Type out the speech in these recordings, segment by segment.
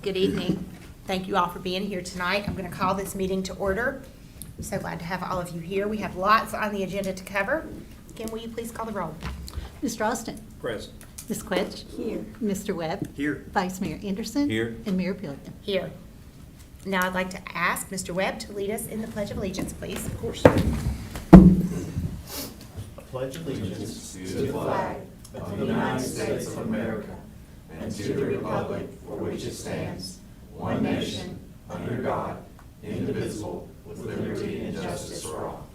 Good evening. Thank you all for being here tonight. I'm going to call this meeting to order. I'm so glad to have all of you here. We have lots on the agenda to cover. Kim, will you please call the roll? Mr. Austin. Present. Ms. Quetch. Here. Mr. Webb. Here. Vice Mayor Anderson. Here. And Mayor Pillion. Here. Now I'd like to ask Mr. Webb to lead us in the Pledge of Allegiance, please. Of course. I pledge allegiance to the flag of the United States of America and to the republic for which it stands, one nation, under God, indivisible, with liberty and justice for all.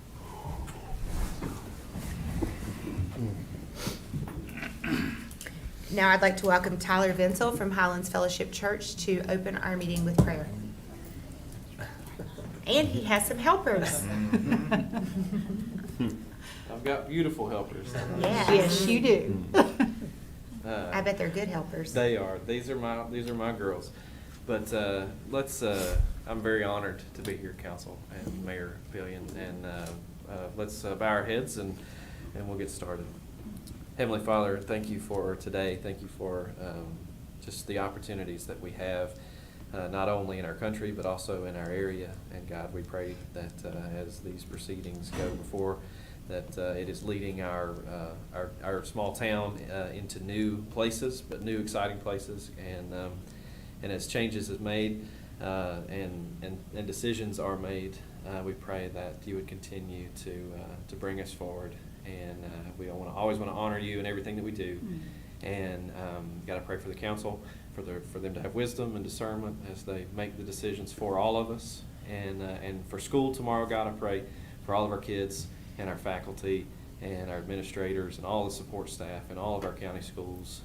Now I'd like to welcome Tyler Vinsel from Highlands Fellowship Church to open our meeting with prayer. And he has some helpers. I've got beautiful helpers. Yes, you do. I bet they're good helpers. They are. These are my girls. But I'm very honored to be here, Council and Mayor Pillion, and let's bow our heads and we'll get started. Heavenly Father, thank you for today. Thank you for just the opportunities that we have, not only in our country but also in our area. And God, we pray that as these proceedings go before, that it is leading our small town into new places, but new exciting places. And as changes is made and decisions are made, we pray that you would continue to bring us forward. And we always want to honor you in everything that we do. And got to pray for the council, for them to have wisdom and discernment as they make the decisions for all of us. And for school tomorrow, God, I pray for all of our kids and our faculty and our administrators and all the support staff and all of our county schools,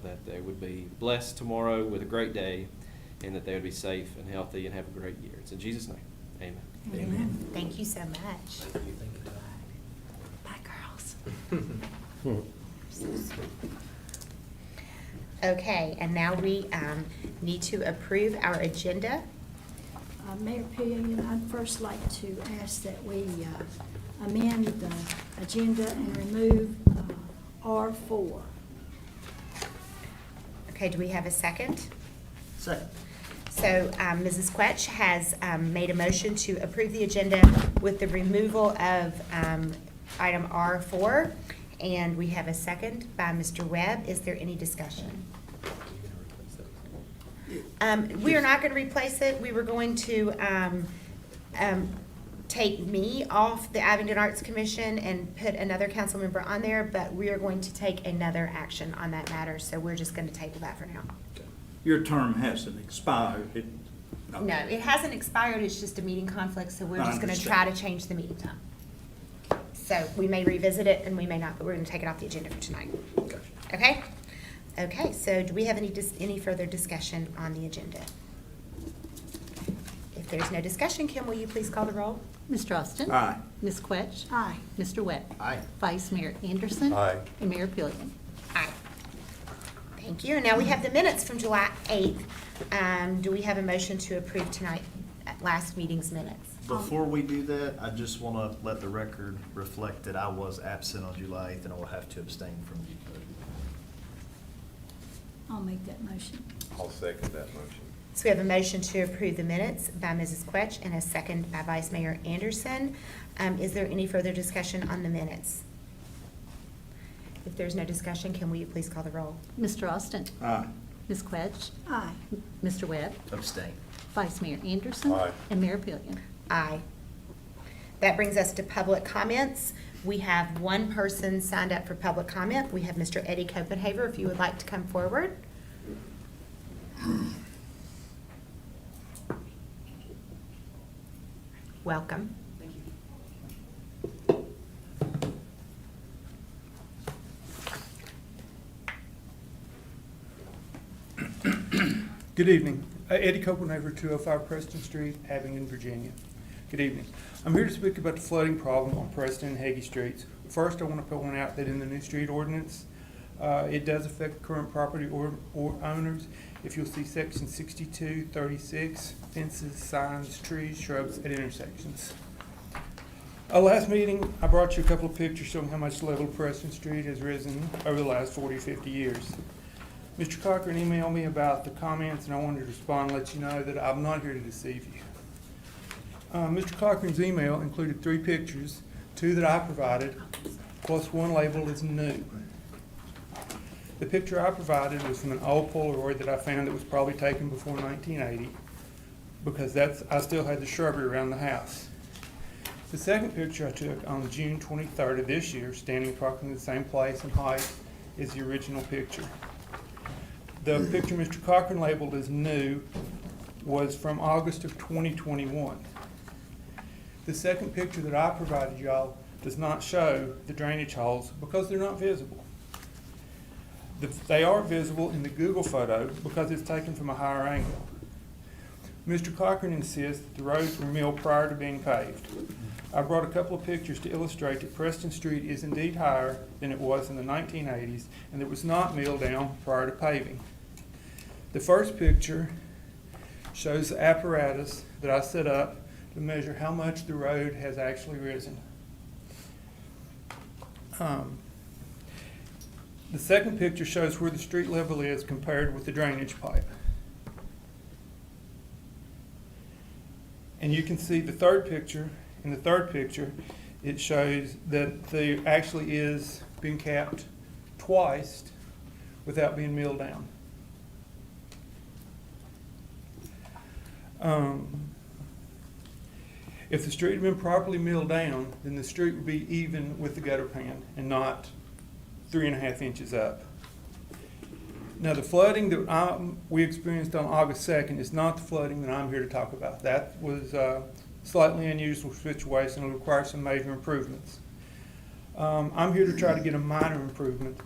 that they would be blessed tomorrow with a great day, and that they would be safe and healthy and have a great year. It's in Jesus' name. Amen. Amen. Thank you so much. Bye, girls. Okay, and now we need to approve our agenda. Mayor Pillion, I'd first like to ask that we amend the agenda and remove R4. Okay, do we have a second? Second. So Mrs. Quetch has made a motion to approve the agenda with the removal of item R4, and we have a second by Mr. Webb. Is there any discussion? We are not going to replace it. We were going to take me off the Abingdon Arts Commission and put another council member on there, but we are going to take another action on that matter, so we're just going to table that for now. Your term hasn't expired. No, it hasn't expired, it's just a meeting conflict, so we're I just gonna try to change the meeting time. So we may revisit it and we may not, but we're gonna take it off the agenda for tonight. Gotcha. Okay? Okay, so do we have any further discussion on the agenda? If there's no discussion, Kim, will you please call the roll? Mr. Austin. Aye. Ms. Quetch. Aye. Mr. Webb. Aye. Vice Mayor Anderson. Aye. And Mayor Pillion. Aye. Thank you. And now we have the minutes from July 8th. Do we have a motion to approve tonight, last meeting's minutes? Before we do that, I just want to let the record reflect that I was absent on July 8th and I will have to abstain from the vote. I'll make that motion. I'll second that motion. So we have a motion to approve the minutes by Mrs. Quetch and a second by Vice Mayor Anderson. Is there any further discussion on the minutes? If there's no discussion, can we please call the roll? Mr. Austin. Aye. Ms. Quetch. Aye. Mr. Webb. Abstain. Vice Mayor Anderson. Aye. And Mayor Pillion. Aye. That brings us to public comments. We have one person signed up for public comment. We have Mr. Eddie Copenhaver, if you would like to come forward. Welcome. Good evening. Eddie Copenhaver, 205 Preston Street, Abingdon, Virginia. Good evening. I'm here to speak about the flooding problem on Preston and Hagee Streets. First, I want to point out that in the new street ordinance, it does affect current property or owners. If you'll see section 6236, fences, signs, trees, shrubs at intersections. Last meeting, I brought you a couple of pictures showing how much level Preston Street has risen over the last 40 or 50 years. Mr. Cochran emailed me about the comments, and I wanted to respond and let you know that I'm not here to deceive you. Mr. Cochran's email included 3 pictures, 2 that I provided, plus 1 labeled as new. The picture I provided was from an old Polaroid that I found that was probably taken before 1980, because I still had the shrubbery around the house. The second picture I took on June 23rd of this year, standing approximately the same place and height as the original picture. The picture Mr. Cochran labeled as new was from August of 2021. The second picture that I provided y'all does not show the drainage holes because they're not visible. They are visible in the Google photo because it's taken from a higher angle. Mr. Cochran insists that the roads were milled prior to being paved. I brought a couple of pictures to illustrate that Preston Street is indeed higher than it was in the 1980s and it was not milled down prior to paving. The first picture shows the apparatus that I set up to measure how much the road has actually risen. The second picture shows where the street level is compared with the drainage pipe. And you can see the third picture. In the third picture, it shows that there actually is being capped twice without being milled down. If the street had been properly milled down, then the street would be even with the gutter pan and not 3.5 inches up. Now, the flooding that we experienced on August 2nd is not the flooding that I'm here to talk about. That was a slightly unusual situation and will require some major improvements. I'm here to try to get a minor improvement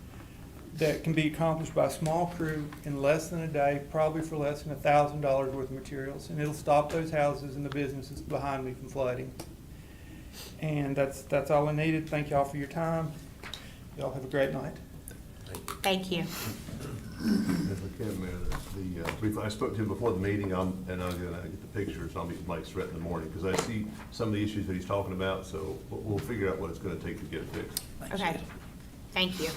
that can be accomplished by a small crew in less than a day, probably for less than $1,000 worth of materials, and it'll stop those houses and the businesses behind me from flooding. And that's all I needed. Thank y'all for your time. Y'all have a great night. Thank you. If I can, Mayor, I spoke to him before the meeting, and I'm gonna get the pictures, I'll meet with Mike Srett in the morning, because I see some of the issues that he's talking about, so we'll figure out what it's gonna take to get it fixed. Okay, thank you.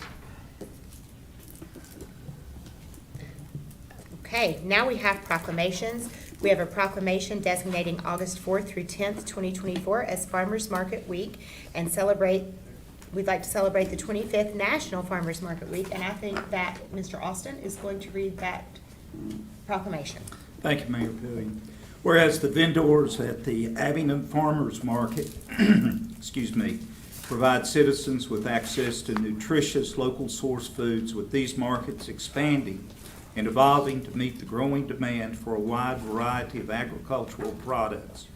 Okay, now we have proclamations. We have a proclamation designating August 4th through 10th, 2024 as Farmers Market Week and we'd like to celebrate the 25th National Farmers Market Week, and I think that Mr. Austin is going to read that proclamation. Thank you, Mayor Pillion. Whereas the vendors at the Abingdon Farmers Market, provide citizens with access to nutritious local source foods, with these markets expanding and evolving to meet the growing demand for a wide variety of agricultural products.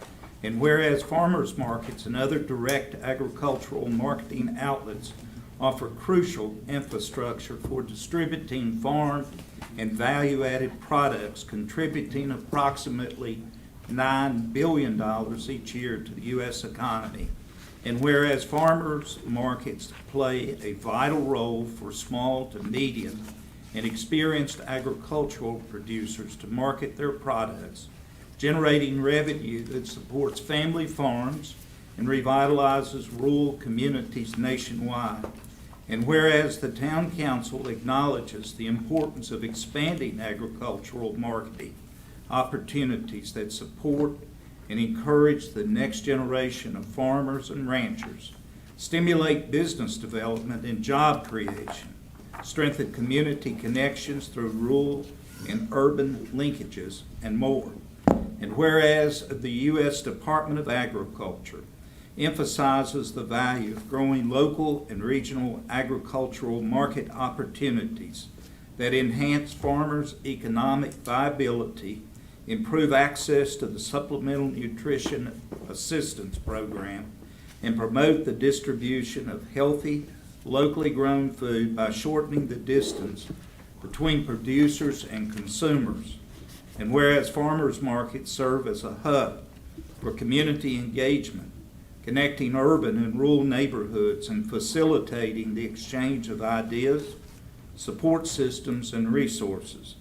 And whereas farmers markets and other direct agricultural marketing outlets offer crucial infrastructure for distributing farm and value-added products, contributing approximately $9 billion each year to the U.S. economy. And whereas farmers markets play a vital role for small to medium and experienced agricultural producers to market their products, generating revenue that supports family farms and revitalizes rural communities nationwide. And whereas the Town Council acknowledges the importance of expanding agricultural marketing opportunities that support and encourage the next generation of farmers and ranchers, stimulate business development and job creation, strengthen community connections through rural and urban linkages, and more. And whereas the U.S. Department of Agriculture emphasizes the value of growing local and regional agricultural market opportunities that enhance farmers' economic viability, improve access to the Supplemental Nutrition Assistance Program, and promote the distribution of healthy, locally grown food by shortening the distance between producers and consumers. And whereas farmers markets serve as a hub for community engagement, connecting urban and rural neighborhoods and facilitating the exchange of ideas, support systems, and resources.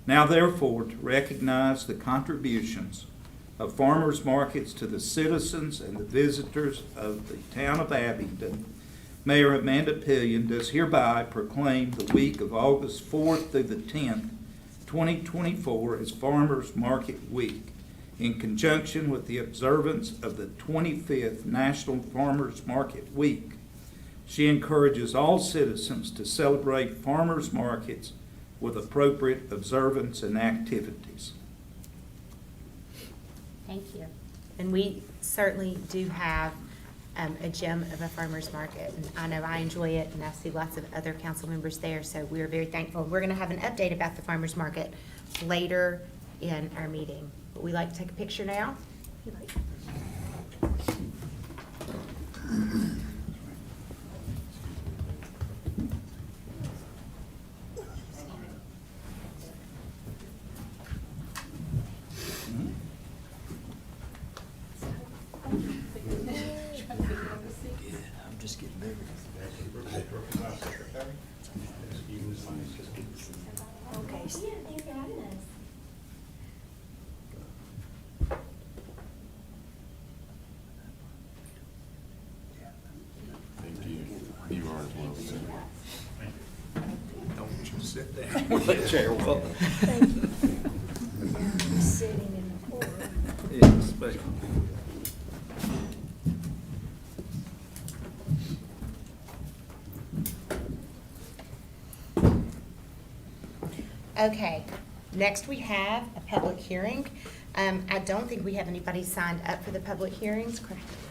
Now therefore, to recognize the contributions of farmers markets to the citizens and the visitors of the town of Abingdon, Mayor Amanda Pillion does hereby proclaim the week of August 4th through the 10th, 2024 as Farmers Market Week, in conjunction with the observance of the 25th National Farmers Market Week. She encourages all citizens to celebrate farmers markets with appropriate observance and activities. Thank you. And we certainly do have a gem of a farmer's market, and I know I enjoy it, and I see lots of other council members there, so we are very thankful. We're gonna have an update about the farmer's market later in our meeting. Would we like to take a picture now? I'm just getting bigger. Okay. Thank you. You are as well, sir. Don't want you to sit down. Let Chair Wilton. Thank you. Sitting in the courtroom. Yes, but Okay, next we have a public hearing. I don't think we have anybody signed up for the public hearings.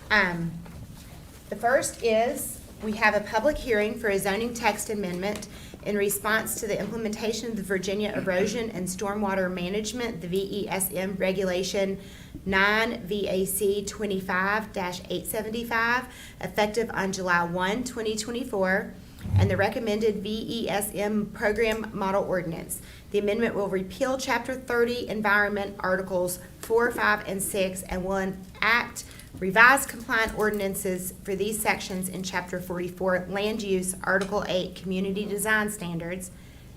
The first is, we have a public hearing for a zoning text amendment in response to the implementation of the Virginia Erosion and Stormwater Management, the VESM Regulation 9 VAC 25-875, effective on July 1, 2024, and the recommended VESM Program Model Ordinance. The amendment will repeal Chapter 30 Environment Articles 4, 5, and 6, and will enact revised compliant ordinances for these sections in Chapter 44 Land Use, Article 8 Community Design Standards,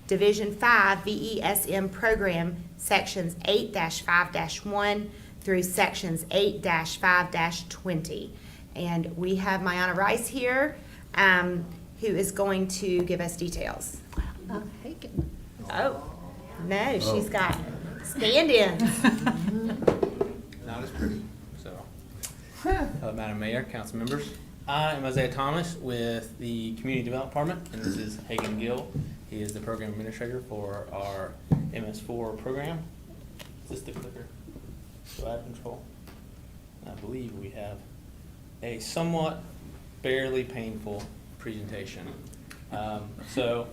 Division 5 VESM Program, Sections 8-5-1 through Sections 8-5-20. And we have Mayana Rice here, who is going to give us details. Hagan. Oh, no, she's got stand-ins. Not as pretty, so. Madam Mayor, council members, I am Isaiah Thomas with the Community Development Department, and this is Hagan Gill. He is the program administrator for our MS4 program. Is this the clicker? Do I have control? I believe we have a somewhat barely painful presentation. So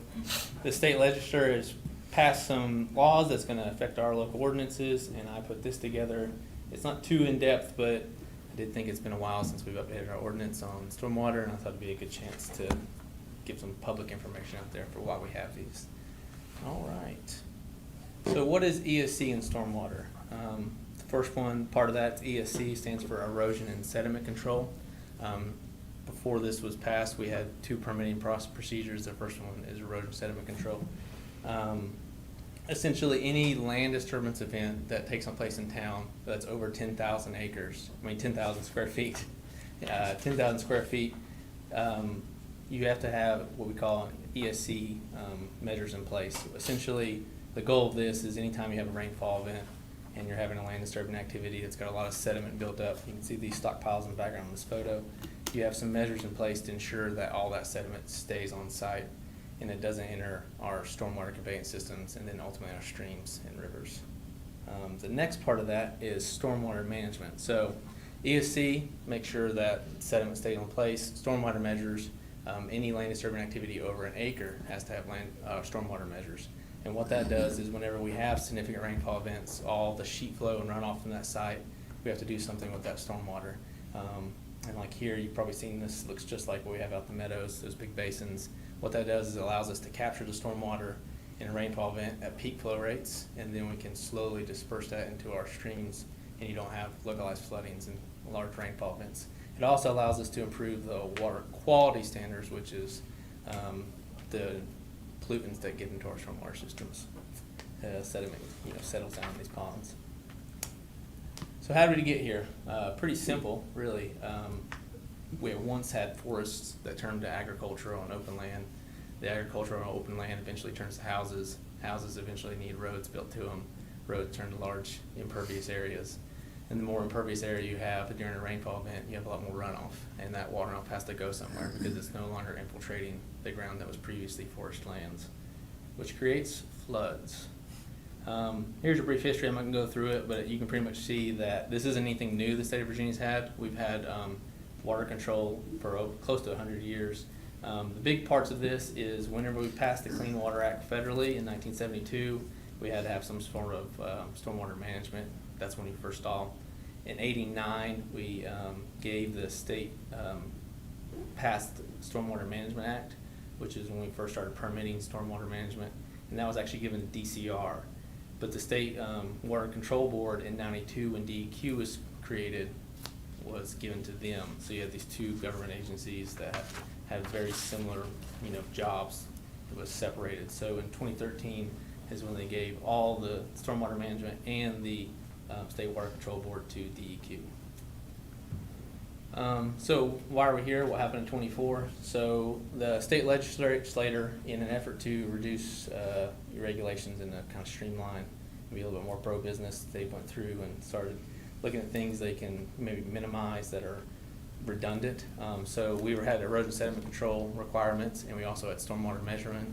the state legislature has passed some laws that's going to affect our local ordinances, and I put this together. It's not too in-depth, but I did think it's been a while since we've updated our ordinance on stormwater, and I thought it'd be a good chance to give some public information out there for why we have these. All right. So what is ESC and stormwater? The first one, part of that, ESC, stands for erosion and sediment control. Before this was passed, we had two permitting procedures. The first one is erosion sediment control. Essentially, any land disturbance event that takes place in town that's over 10,000 acres, 10,000 square feet, 10,000 square feet, you have to have what we call ESC measures in place. Essentially, the goal of this is anytime you have a rainfall event and you're having a land disturbing activity that's got a lot of sediment built up, you can see these stockpiles in the background in this photo, you have some measures in place to ensure that all that sediment stays on site and it doesn't enter our stormwater conveyance systems and then ultimately our streams and rivers. The next part of that is stormwater management. So ESC, make sure that sediment stays in place. Stormwater measures, any land disturbing activity over an acre has to have stormwater measures. And what that does is whenever we have significant rainfall events, all the sheet flow and runoff from that site, we have to do something with that stormwater. And like here, you've probably seen this, looks just like what we have out in the meadows, those big basins. What that does is it allows us to capture the stormwater in a rainfall event at peak flow rates, and then we can slowly disperse that into our streams, and you don't have localized floodings and large rainfall events. It also allows us to improve the water quality standards, which is the pollutants that get into our stormwater systems. Sediment, settles down in these ponds. So how did we get here? Pretty simple, really. we once had forests that turned to agricultural and open land. The agricultural and open land eventually turns to houses. Houses eventually need roads built to them. Roads turn to large impervious areas. And the more impervious area you have during a rainfall event, you have a lot more runoff. And that water runoff has to go somewhere because it's no longer infiltrating the ground that was previously forest lands, which creates floods. Here's a brief history. I'm not gonna go through it, but you can pretty much see that this isn't anything new the state of Virginia's had. We've had water control for close to 100 years. The big parts of this is whenever we passed the Clean Water Act federally in 1972, we had to have some sort of stormwater management. That's when we first saw. In '89, we gave the state passed the Stormwater Management Act, which is when we first started permitting stormwater management, and that was actually given to DCR. But the state Water Control Board in '92, when DEQ was created, was given to them. So you have these two government agencies that have very similar, jobs. It was separated. So in 2013 is when they gave all the stormwater management and the State Water Control Board to DEQ. So why are we here? What happened in '24? So the state legislator, in an effort to reduce regulations and to kind of streamline and be a little bit more pro-business, they went through and started looking at things they can maybe minimize that are redundant. So we had erosion sediment control requirements, and we also had stormwater measurement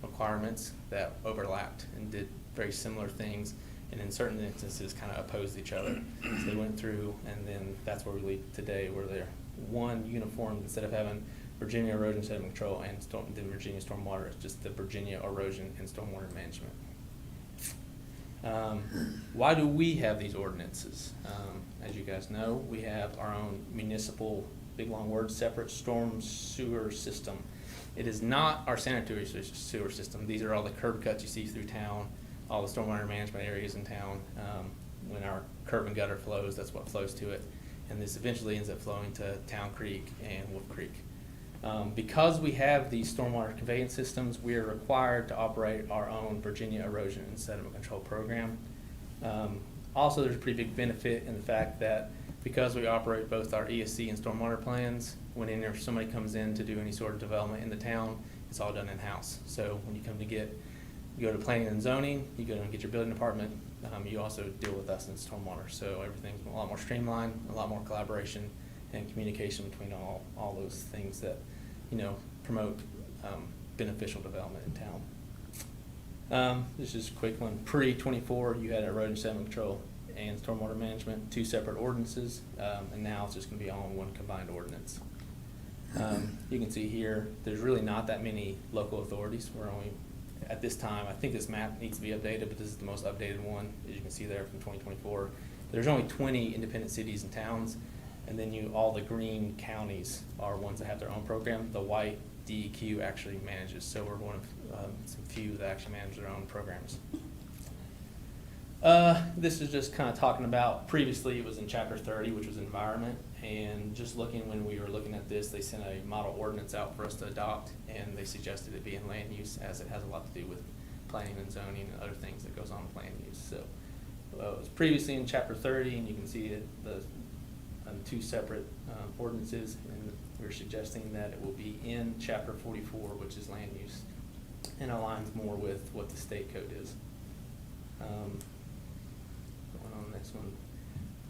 requirements that overlapped and did very similar things, and in certain instances kind of opposed each other. So they went through, and then that's where we lead today, where they're one uniform. Instead of having Virginia Erosion Sediment Control and the Virginia Stormwater, it's just the Virginia Erosion and Stormwater Management. Why do we have these ordinances? As you guys know, we have our own municipal, big long word, separate storm sewer system. It is not our sanitary sewer system. These are all the curb cuts you see through town, all the stormwater management areas in town. When our curb and gutter flows, that's what flows to it. And this eventually ends up flowing to Town Creek and Wolf Creek. Because we have these stormwater conveyance systems, we are required to operate our own Virginia Erosion and Sediment Control Program. Also, there's a pretty big benefit in the fact that because we operate both our ESC and stormwater plans, when somebody comes in to do any sort of development in the town, it's all done in-house. So when you come to you go to planning and zoning, you go and get your building department, you also deal with us in stormwater. So everything's a lot more streamlined, a lot more collaboration and communication between all those things that, promote beneficial development in town. This is a quick one. Pre-24, you had erosion sediment control and stormwater management, two separate ordinances, and now it's just gonna be all in one combined ordinance. You can see here, there's really not that many local authorities. We're only, at this time, I think this map needs to be updated, but this is the most updated one, as you can see there from 2024. There's only 20 independent cities and towns, and then all the green counties are ones that have their own program. The white DEQ actually manages, so we're one of some few that actually manage their own programs. This is just kind of talking about, previously it was in Chapter 30, which was environment, and just when we were looking at this, they sent a model ordinance out for us to adopt, and they suggested it be in land use, as it has a lot to do with planning and zoning and other things that goes on with land use. So it was previously in Chapter 30, and you can see the two separate ordinances, and we're suggesting that it will be in Chapter 44, which is land use, and aligns more with what the state code is. Going on the next one.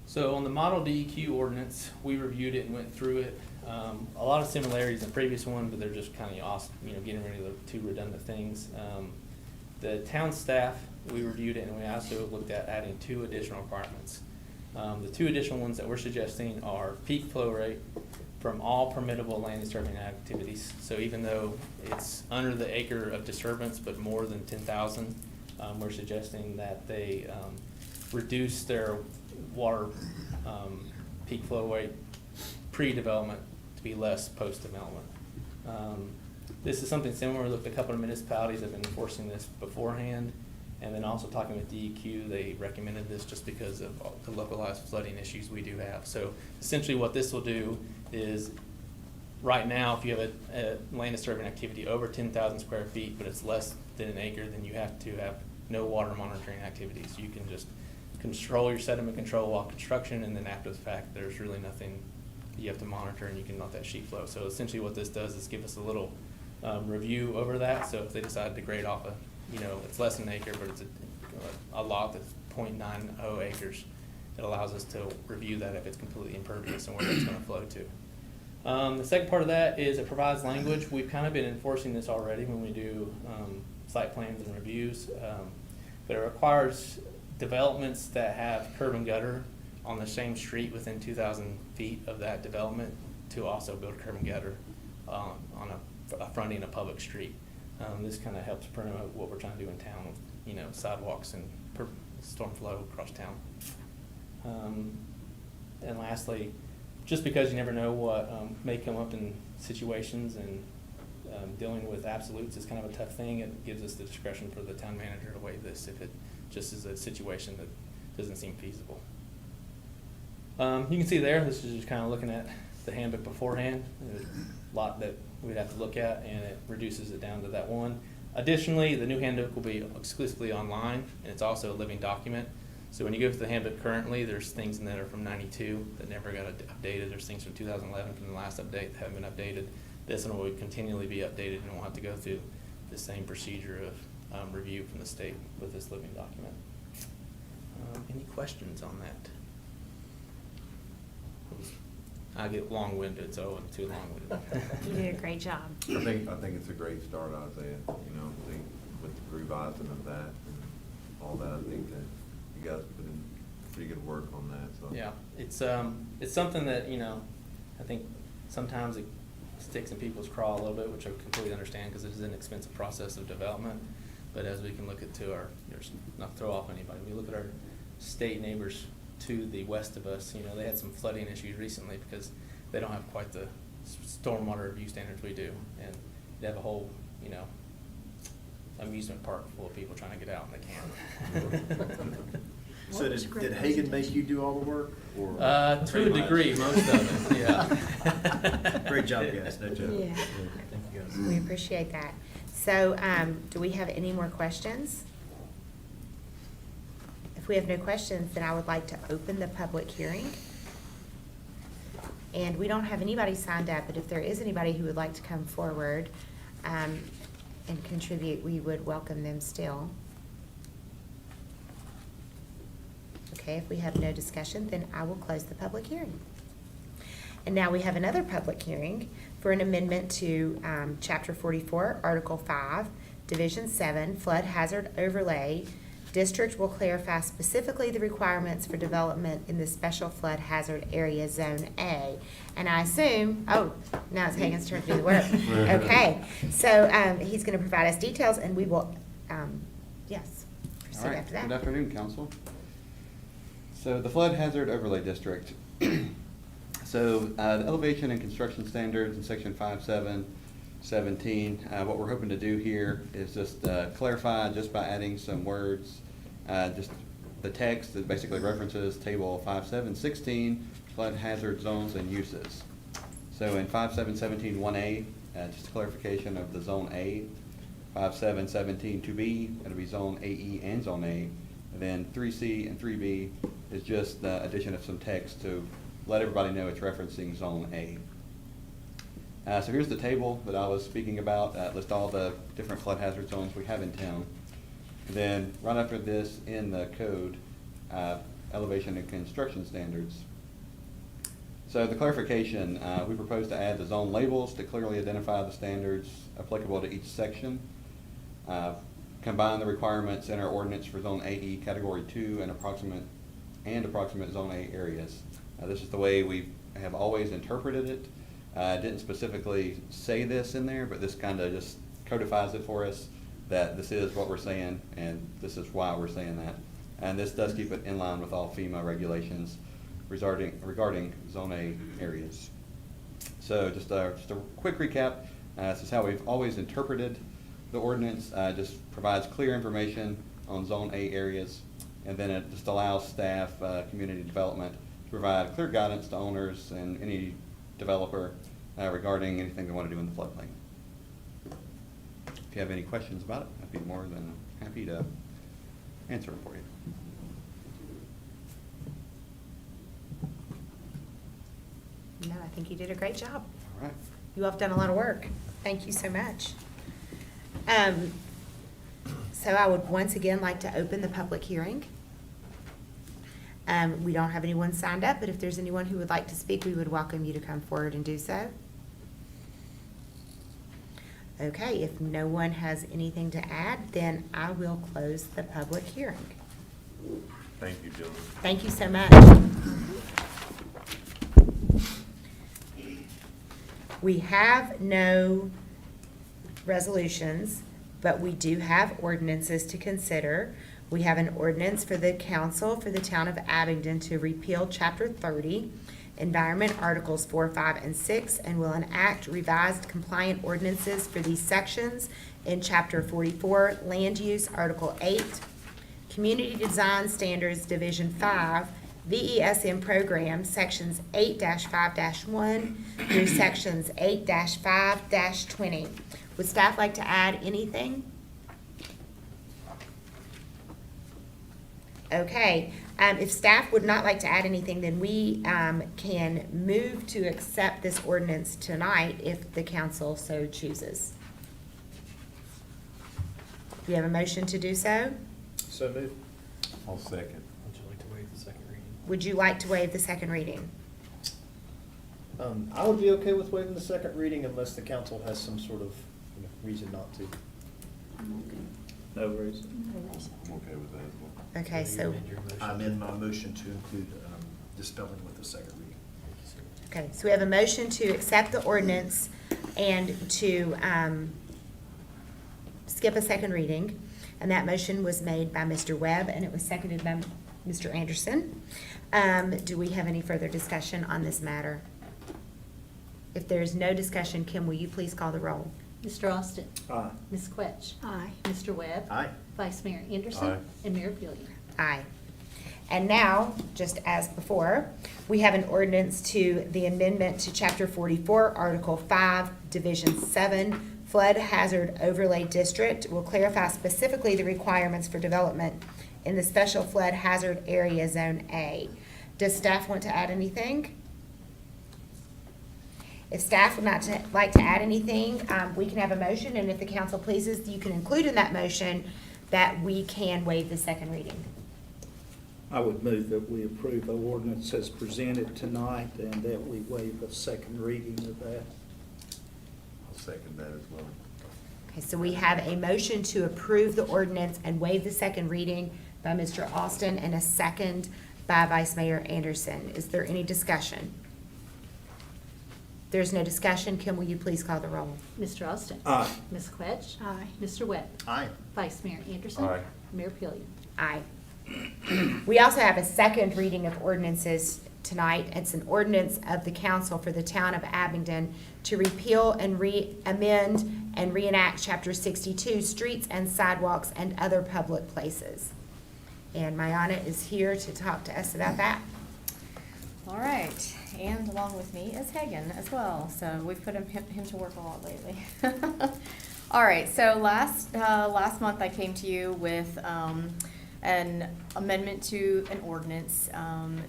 So on the model DEQ ordinance, we reviewed it and went through it. A lot of similarities in the previous one, but they're just kind of getting rid of the two redundant things. The town staff, we reviewed it, and we also looked at adding 2 additional requirements. The 2 additional ones that we're suggesting are peak flow rate from all permittable land disturbing activities. So even though it's under the acre of disturbance, but more than 10,000, we're suggesting that they reduce their water peak flow rate pre-development to be less post-development. This is something similar. Look, a couple of municipalities have been enforcing this beforehand. And then also talking with DEQ, they recommended this just because of the localized flooding issues we do have. So essentially what this will do is, right now, if you have a land disturbing activity over 10,000 square feet, but it's less than an acre, then you have to have no water monitoring activities. You can just control your sediment control while construction, and then after the fact, there's really nothing you have to monitor and you can let that sheet flow. So essentially what this does is give us a little review over that. So if they decide to grade off it's less than an acre, but it's a lot that's 0.90 acres, it allows us to review that if it's completely impervious and where it's going to flow to. The second part of that is it provides language. We've kind of been enforcing this already when we do site plans and reviews, but it requires developments that have curb and gutter on the same street within 2,000 feet of that development to also build curb and gutter on a fronting a public street. This kind of helps promote what we're trying to do in town, sidewalks and storm flow across town. And lastly, just because you never know what may come up in situations, and dealing with absolutes is kind of a tough thing, it gives us the discretion for the town manager to waive this if it just is a situation that doesn't seem feasible. You can see there, this is just kind of looking at the handbook beforehand. There's a lot that we'd have to look at, and it reduces it down to that one. Additionally, the new handbook will be exclusively online, and it's also a living document. So when you go through the handbook currently, there's things in that are from '92 that never got updated. There's things from 2011 from the last update that haven't been updated. This one will continually be updated, and we'll have to go through the same procedure of review from the state with this living document. Any questions on that? I get long-winded, so I wasn't too long-winded. You did a great job. I think it's a great start, Isaiah, I think with the revising of that and all that, I think that you guys put in pretty good work on that, so. Yeah, it's something that, I think sometimes it sticks in people's craw a little bit, which I completely understand because it is an expensive process of development. But as we can look at not to throw off anybody, we look at our state neighbors to the west of us, they had some flooding issues recently because they don't have quite the stormwater review standards we do. And they have a whole, amusement park full of people trying to get out and they can't. So did Hagan make you do all the work? Or To a pretty much? degree, most of it, yeah. Great job, guys, no joke. Yeah. Thank you, guys. We appreciate that. So, do we have any more questions? If we have no questions, then I would like to open the public hearing. And we don't have anybody signed up, but if there is anybody who would like to come forward and contribute, we would welcome them still. Okay, if we have no discussion, then I will close the public hearing. And now we have another public hearing for an amendment to Chapter 44, Article 5, Division 7, Flood Hazard Overlay. District will clarify specifically the requirements for development in the Special Flood Hazard Area Zone A. And I assume, now it's Hagan's turn to do the work. Okay, so he's going to provide us details, and we will, yes, proceed All right. after that. Good afternoon, council. So the Flood Hazard Overlay District. So the elevation and construction standards in section 5717, what we're hoping to do here is just clarify just by adding some words, just the text that basically references table 5716, flood hazard zones and uses. So in 5717 1A, just a clarification of the zone A. 5717 2B, it'll be zone AE and zone A. And then 3C and 3B is just the addition of some text to let everybody know it's referencing zone A. So here's the table that I was speaking about, list all the different flood hazard zones we have in town. And then right after this in the code, elevation and construction standards. So the clarification, we propose to add the zone labels to clearly identify the standards applicable to each section. Combine the requirements in our ordinance for zone AE category 2 and approximate zone A areas. This is the way we have always interpreted it. Didn't specifically say this in there, but this kind of just codifies it for us that this is what we're saying and this is why we're saying that. And this does keep it in line with all FEMA regulations regarding zone A areas. So just a quick recap. This is how we've always interpreted the ordinance. Just provides clear information on zone A areas, and then it just allows staff, community development to provide clear guidance to owners and any developer regarding anything they want to do in the floodplain. If you have any questions about it, I'd be more than happy to answer them for you. No, I think you did a great job. All right. You all have done a lot of work. Thank you so much. So I would once again like to open the public hearing. We don't have anyone signed up, but if there's anyone who would like to speak, we would welcome you to come forward and do so. Okay, if no one has anything to add, then I will close the public hearing. Thank you, Dylan. Thank you so much. We have no resolutions, but we do have ordinances to consider. We have an ordinance for the council for the town of Abingdon to repeal Chapter 30, Environment Articles 4, 5, and 6, and will enact revised compliant ordinances for these sections in Chapter 44, Land Use, Article 8, Community Design Standards, Division 5, VESM Program, Sections 8-5-1 through Sections 8-5-20. Would staff like to add anything? Okay, if staff would not like to add anything, then we can move to accept this ordinance tonight if the council so chooses. Do you have a motion to do so? So moved. I'll second. Would you like to waive the second reading? Would you like to waive the second reading? I would be okay with waiving the second reading unless the council has some sort of reason not to. No reason. I'm okay with that as well. Okay, so, I amend my motion to include dispelling with the second reading. okay, so we have a motion to accept the ordinance and to skip a second reading. And that motion was made by Mr. Webb, and it was seconded by Mr. Anderson. Do we have any further discussion on this matter? If there is no discussion, Kim, will you please call the roll? Mr. Austin. Aye. Ms. Quetch. Aye. Mr. Webb. Aye. Vice Mayor Anderson. Aye. And Mayor Pillion. Aye. And now, just as before, we have an ordinance to the amendment to Chapter 44, Article 5, Division 7, Flood Hazard Overlay District. Will clarify specifically the requirements for development in the Special Flood Hazard Area Zone A. Does staff want to add anything? If staff would not like to add anything, we can have a motion, and if the council pleases, you can include in that motion that we can waive the second reading. I would move that we approve the ordinance as presented tonight and that we waive a second reading of that. I'll second that as well. Okay, so we have a motion to approve the ordinance and waive the second reading by Mr. Austin and a second by Vice Mayor Anderson. Is there any discussion? There's no discussion. Kim, will you please call the roll? Mr. Austin. Aye. Ms. Quetch. Aye. Mr. Webb. Aye. Vice Mayor Anderson. Aye. Mayor Pillion. Aye. We also have a second reading of ordinances tonight. It's an ordinance of the council for the town of Abingdon to repeal and amend and reenact Chapter 62, Streets and Sidewalks and Other Public Places. And Mayana is here to talk to us about that. All right, and along with me is Hagan as well, so we've put him to work a lot lately. All right, so last month I came to you with an amendment to an ordinance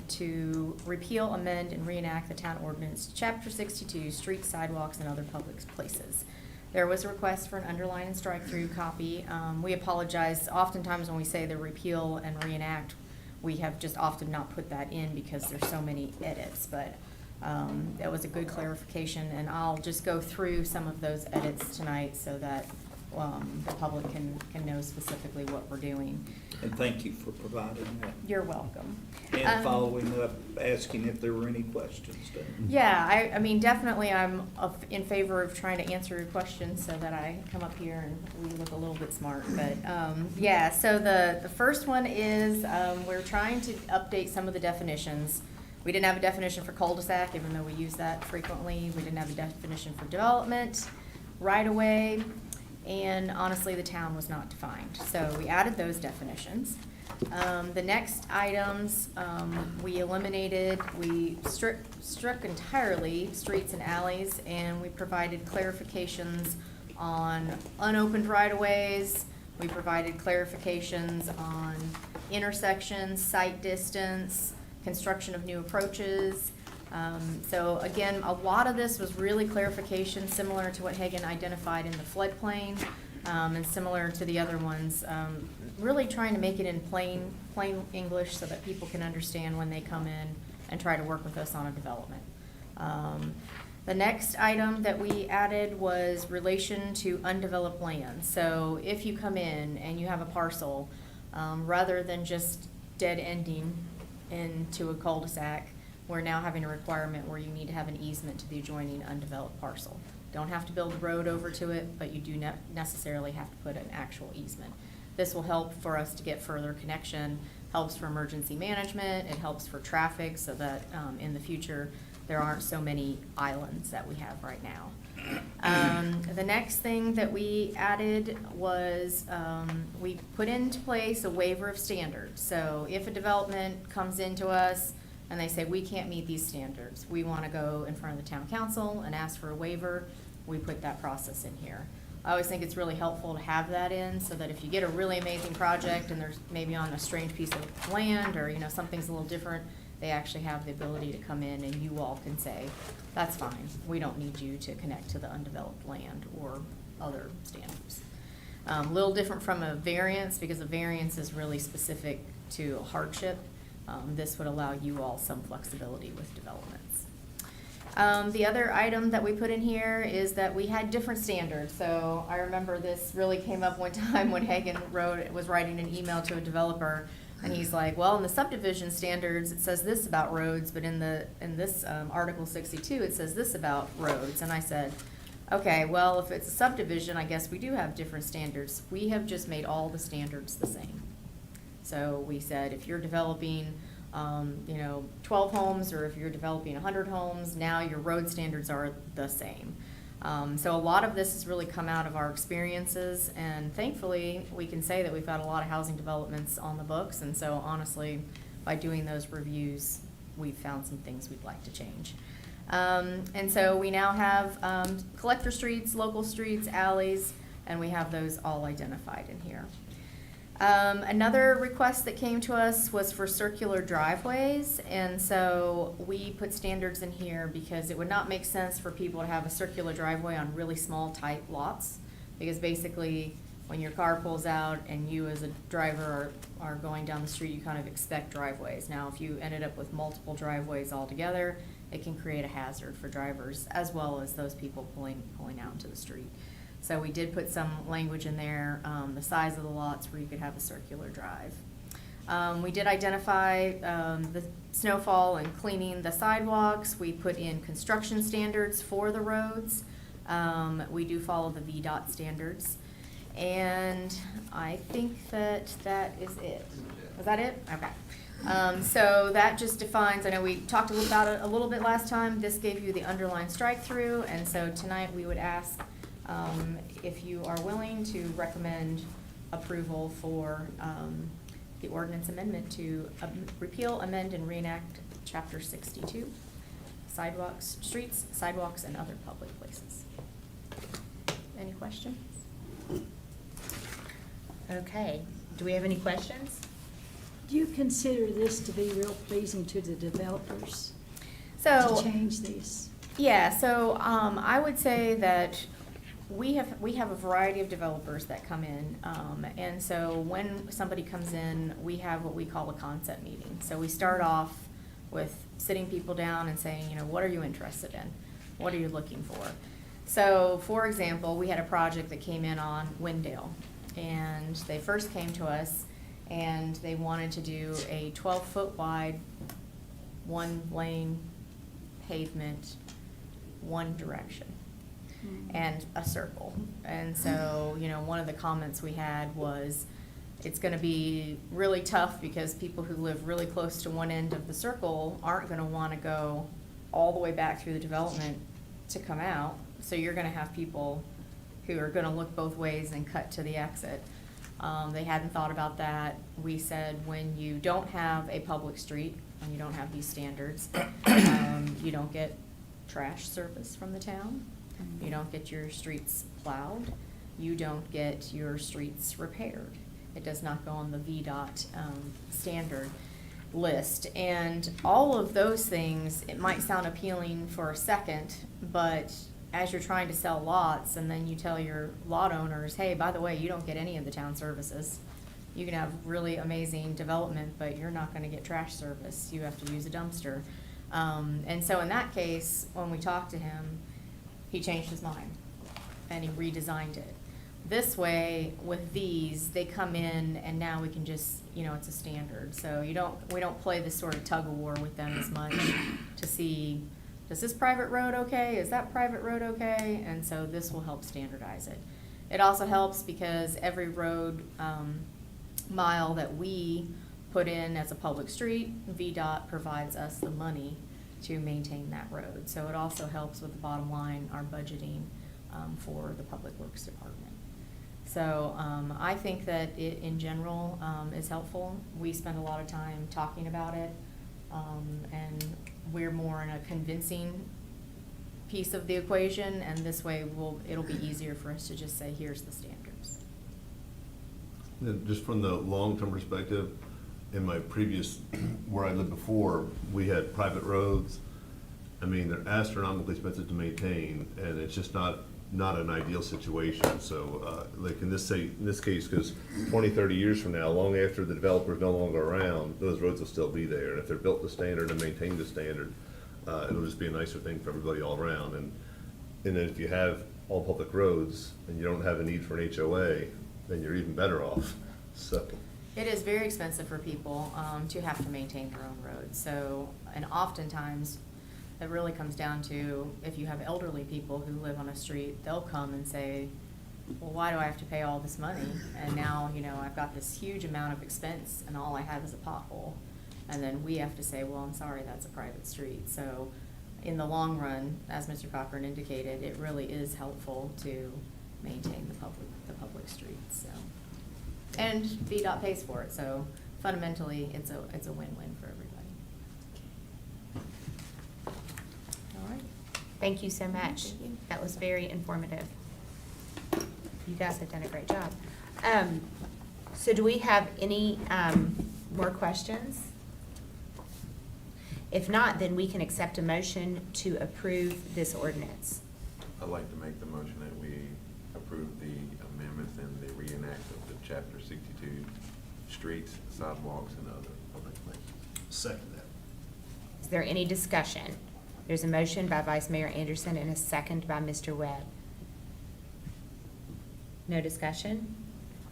to repeal, amend, and reenact the town ordinance, Chapter 62, Streets, Sidewalks, and Other Public Places. There was a request for an underline and strike-through copy. We apologize. Oftentimes when we say the repeal and reenact, we have just often not put that in because there's so many edits, but that was a good clarification, and I'll just go through some of those edits tonight so that the public can know specifically what we're doing. And thank you for providing that. You're welcome. And following up, asking if there were any questions. Yeah, I mean, definitely I'm in favor of trying to answer your questions so that I come up here and we look a little bit smart. But, yeah, so the first one is we're trying to update some of the definitions. We didn't have a definition for cul-de-sac, even though we use that frequently. We didn't have a definition for development, right-of-way, and honestly, the town was not defined. So we added those definitions. The next items, we eliminated, we struck entirely streets and alleys, and we provided clarifications on unopened right-of-ways. We provided clarifications on intersections, site distance, construction of new approaches. So again, a lot of this was really clarification, similar to what Hagan identified in the floodplain, and similar to the other ones. Really trying to make it in plain English so that people can understand when they come in and try to work with us on a development. The next item that we added was relation to undeveloped land. So if you come in and you have a parcel, rather than just dead ending into a cul-de-sac, we're now having a requirement where you need to have an easement to the adjoining undeveloped parcel. Don't have to build a road over to it, but you do necessarily have to put an actual easement. This will help for us to get further connection, helps for emergency management, it helps for traffic so that in the future there aren't so many islands that we have right now. The next thing that we added was we put into place a waiver of standards. So if a development comes into us and they say, we can't meet these standards, we want to go in front of the town council and ask for a waiver, we put that process in here. I always think it's really helpful to have that in so that if you get a really amazing project and there's maybe on a strange piece of land or, you know, something's a little different, they actually have the ability to come in and you all can say, that's fine, we don't need you to connect to the undeveloped land or other standards. A little different from a variance, because a variance is really specific to a hardship. This would allow you all some flexibility with developments. The other item that we put in here is that we had different standards. So I remember this really came up one time when Hagan was writing an email to a developer, and he's like, well, in the subdivision standards, it says this about roads, but in this Article 62, it says this about roads. And I said, okay, well, if it's a subdivision, I guess we do have different standards. We have just made all the standards the same. So we said, if you're developing, 12 homes, or if you're developing 100 homes, now your road standards are the same. So a lot of this has really come out of our experiences, and thankfully, we can say that we've got a lot of housing developments on the books, and so honestly, by doing those reviews, we've found some things we'd like to change. And so we now have collector streets, local streets, alleys, and we have those all identified in here. Another request that came to us was for circular driveways, and so we put standards in here because it would not make sense for people to have a circular driveway on really small, tight lots, because basically when your car pulls out and you as a driver are going down the street, you kind of expect driveways. Now, if you ended up with multiple driveways altogether, it can create a hazard for drivers as well as those people pulling out into the street. So we did put some language in there, the size of the lots where you could have a circular drive. We did identify the snowfall and cleaning the sidewalks. We put in construction standards for the roads. We do follow the VDOT standards. And I think that is it. Was that it? Okay. So that just defines, I know we talked about it a little bit last time. This gave you the underlined strike through, and so tonight we would ask if you are willing to recommend approval for the ordinance amendment to repeal, amend, and reenact Chapter 62, sidewalks, streets, sidewalks, and other public places. Any questions? Okay, do we have any questions? Do you consider this to be real pleasing to the developers So, to change this? yeah, so I would say that we have a variety of developers that come in, and so when somebody comes in, we have what we call a concept meeting. So we start off with sitting people down and saying, what are you interested in? What are you looking for? So, for example, we had a project that came in on Windale, and they first came to us, and they wanted to do a 12-foot wide, one-lane pavement, one direction, and a circle. And so, one of the comments we had was, it's gonna be really tough because people who live really close to one end of the circle aren't gonna wanna go all the way back through the development to come out. So you're gonna have people who are gonna look both ways and cut to the exit. They hadn't thought about that. We said, when you don't have a public street, when you don't have these standards, you don't get trash service from the town. You don't get your streets plowed. You don't get your streets repaired. It does not go on the VDOT standard. list. And all of those things, it might sound appealing for a second, but as you're trying to sell lots and then you tell your lot owners, hey, by the way, you don't get any of the town services. You can have really amazing development, but you're not gonna get trash service. You have to use a dumpster. And so in that case, when we talked to him, he changed his mind and he redesigned it. This way, with these, they come in and now we can just, it's a standard. So we don't play this sort of tug of war with them as much to see, is this private road okay? Is that private road okay? And so this will help standardize it. It also helps because every road, mile that we put in as a public street, VDOT provides us the money to maintain that road. So it also helps with the bottom line, our budgeting for the Public Works Department. So I think that it, in general, is helpful. We spend a lot of time talking about it, and we're more in a convincing piece of the equation, and this way it'll be easier for us to just say, here's the standards. And just from the long-term perspective, in my previous, where I lived before, we had private roads. I mean, they're astronomically expensive to maintain, and it's just not an ideal situation. So, like in this case, because 20, 30 years from now, long after the developer's no longer around, those roads will still be there. And if they're built to standard and maintained to standard, it'll just be a nicer thing for everybody all around. And then if you have all public roads and you don't have a need for an HOA, then you're even better off. So. It is very expensive for people to have to maintain their own roads. So, and oftentimes, it really comes down to, if you have elderly people who live on a street, they'll come and say, well, why do I have to pay all this money? And now, I've got this huge amount of expense and all I have is a pothole. And then we have to say, well, I'm sorry, that's a private street. So in the long run, as Mr. Cochran indicated, it really is helpful to maintain the public streets, so. And VDOT pays for it, so fundamentally, it's a win-win for everybody. All right. Thank you so much. Thank you. That was very informative. You guys have done a great job. So do we have any more questions? If not, then we can accept a motion to approve this ordinance. I'd like to make the motion that we approve the amendments and the reenact of the Chapter 62 streets, sidewalks, and other public places. Second that. Is there any discussion? There's a motion by Vice Mayor Anderson and a second by Mr. Webb. No discussion?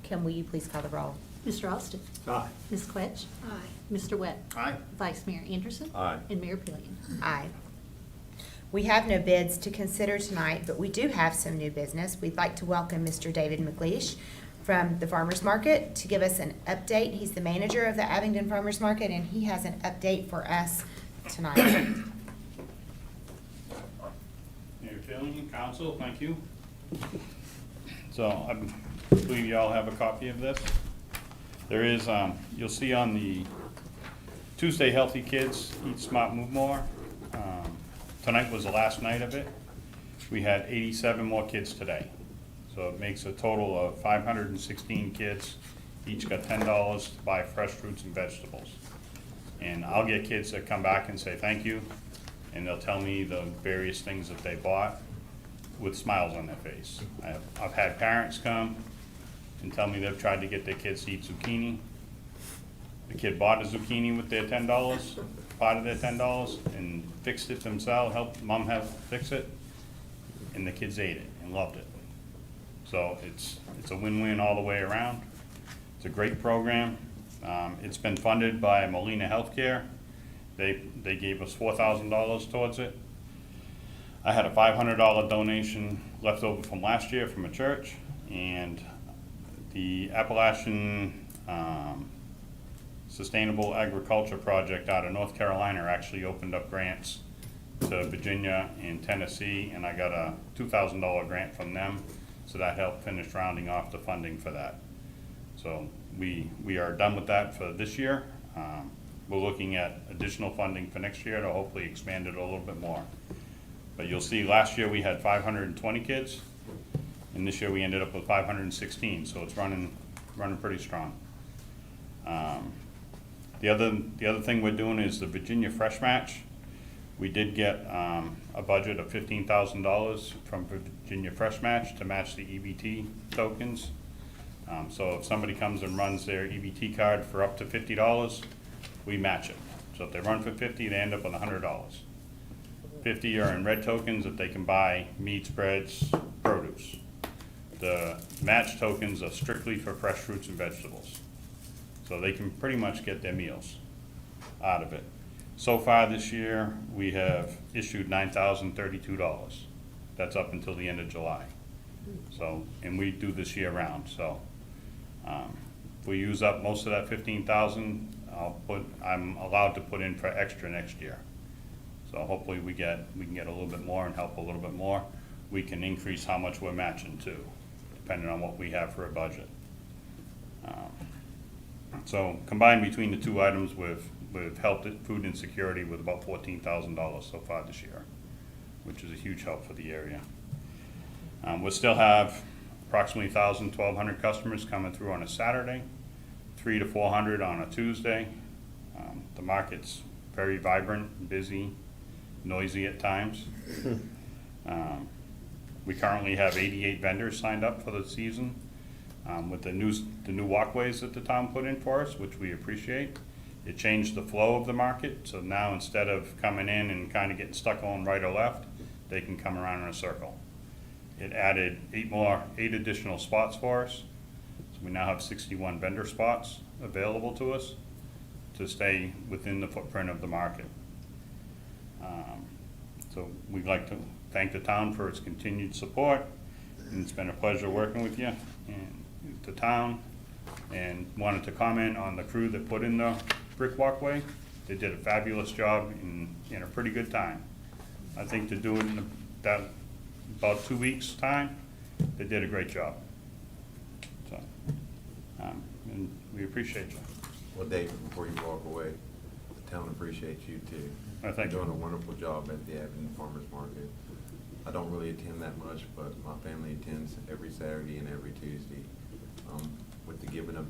Will you please call the roll? Mr. Austin. Aye. Ms. Quetch. Aye. Mr. Webb. Aye. Vice Mayor Anderson. Aye. And Mayor Pillion. Aye. We have no bids to consider tonight, but we do have some new business. We'd like to welcome Mr. David McLeish from the Farmers Market to give us an update. He's the manager of the Abingdon Farmers Market, and he has an update for us tonight. Mayor Fillion, council, thank you. So I believe you all have a copy of this. There is, you'll see on the Tuesday Healthy Kids Eat Smart Move More. Tonight was the last night of it. We had 87 more kids today. So it makes a total of 516 kids. Each got $10 to buy fresh fruits and vegetables. And I'll get kids that come back and say thank you, and they'll tell me the various things that they bought with smiles on their face. I've had parents come and tell me they've tried to get their kids to eat zucchini. The kid bought a zucchini with their $10, part of their $10, and fixed it themselves, helped mom fix it, and the kids ate it and loved it. So it's a win-win all the way around. It's a great program. It's been funded by Molina Healthcare. They gave us $4,000 towards it. I had a $500 donation left over from last year from a church, and the Appalachian Sustainable Agriculture Project out of North Carolina actually opened up grants to Virginia and Tennessee, and I got a $2,000 grant from them, so that helped finish rounding off the funding for that. So we are done with that for this year. We're looking at additional funding for next year to hopefully expand it a little bit more. But you'll see last year we had 520 kids, and this year we ended up with 516, so it's running pretty strong. The other thing we're doing is the Virginia Fresh Match. We did get a budget of $15,000 from Virginia Fresh Match to match the EBT tokens. So if somebody comes and runs their EBT card for up to $50, we match it. So if they run for 50, they end up with $100. 50 are in red tokens that they can buy meats, breads, produce. The match tokens are strictly for fresh fruits and vegetables. So they can pretty much get their meals out of it. So far this year, we have issued $9,032. That's up until the end of July. So, and we do this year round, so. If we use up most of that 15,000, I'm allowed to put in for extra next year. So hopefully we can get a little bit more and help a little bit more. We can increase how much we're matching too, depending on what we have for a budget. So combined between the two items, we've helped food insecurity with about $14,000 so far this year, which is a huge help for the area. We'll still have approximately 1,000, 1,200 customers coming through on a Saturday, 300 to 400 on a Tuesday. The market's very vibrant, busy, noisy at times. We currently have 88 vendors signed up for the season with the new walkways that the town put in for us, which we appreciate. It changed the flow of the market, so now instead of coming in and kind of getting stuck on right or left, they can come around in a circle. It added 8 additional spots for us. So we now have 61 vendor spots available to us to stay within the footprint of the market. So we'd like to thank the town for its continued support. And it's been a pleasure working with you and the town. And wanted to comment on the crew that put in the brick walkway. They did a fabulous job in a pretty good time. I think to do it in about 2 weeks' time, they did a great job. So, and we appreciate you. Well, David, before you walk away, the town appreciates you too. Thank you. You're doing a wonderful job at the Avenue Farmers Market. I don't really attend that much, but my family attends every Saturday and every Tuesday. With the giving of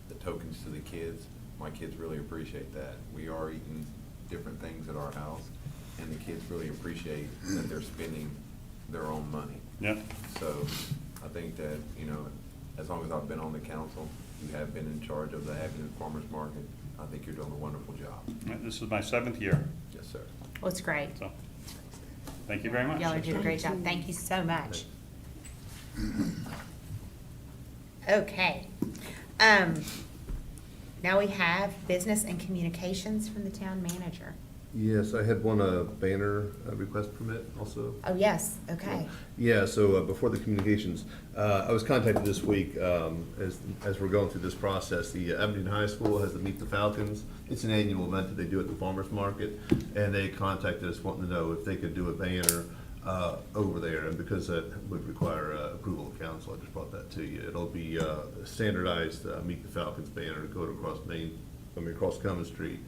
the tokens to the kids, my kids really appreciate that. We are eating different things at our house, and the kids really appreciate that they're spending their own money. Yep. So I think that, you know, as long as I've been on the council, you have been in charge of the Avenue Farmers Market. I think you're doing a wonderful job. This is my 7th year, Yes, sir. Well, it's great. so thank you very much. Y'all are doing a great job. Thank you so much. Okay. Now we have business and communications from the town manager. Yes, I had one banner request permit also. Oh, yes, okay. Yeah, so before the communications, I was contacted this week as we're going through this process. The Aberdeen High School has the Meet the Falcons. It's an annual event that they do at the farmers market, and they contacted us wanting to know if they could do a banner over there, and because that would require approval of council, I just brought that to you. It'll be a standardized Meet the Falcons banner to go across Cummins Street.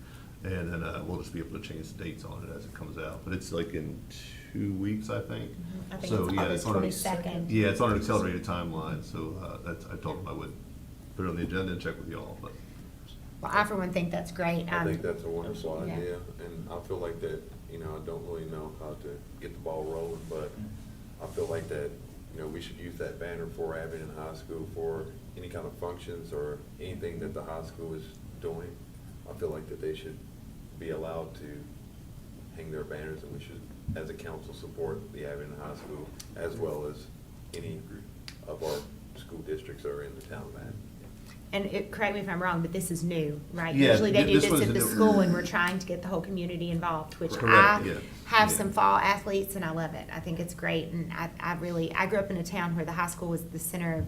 And then we'll just be able to change the dates on it as it comes out. But it's like in 2 weeks, I think. I think So, it's yeah, August on a- 22nd. Yeah, it's on an accelerated timeline, so I told them I would put it on the agenda and check with y'all, but. Well, I for one think that's great. I think that's a wonderful yeah. idea, and I feel like that, you know, I don't really know how to get the ball rolling, but I feel like that, you know, we should use that banner for Abington High School for any kind of functions or anything that the high school is doing. I feel like that they should be allowed to hang their banners, and we should, as a council, support the Abington High School as well as any of our school districts that are in the town of Abington. And correct me if I'm wrong, but this is new, right? Yeah, Usually they do this this one's at a the new- school, and we're trying to get the whole community involved, which Correct, I yeah, have yeah. some fall athletes, and I love it. I think it's great, and I grew up in a town where the high school was the center of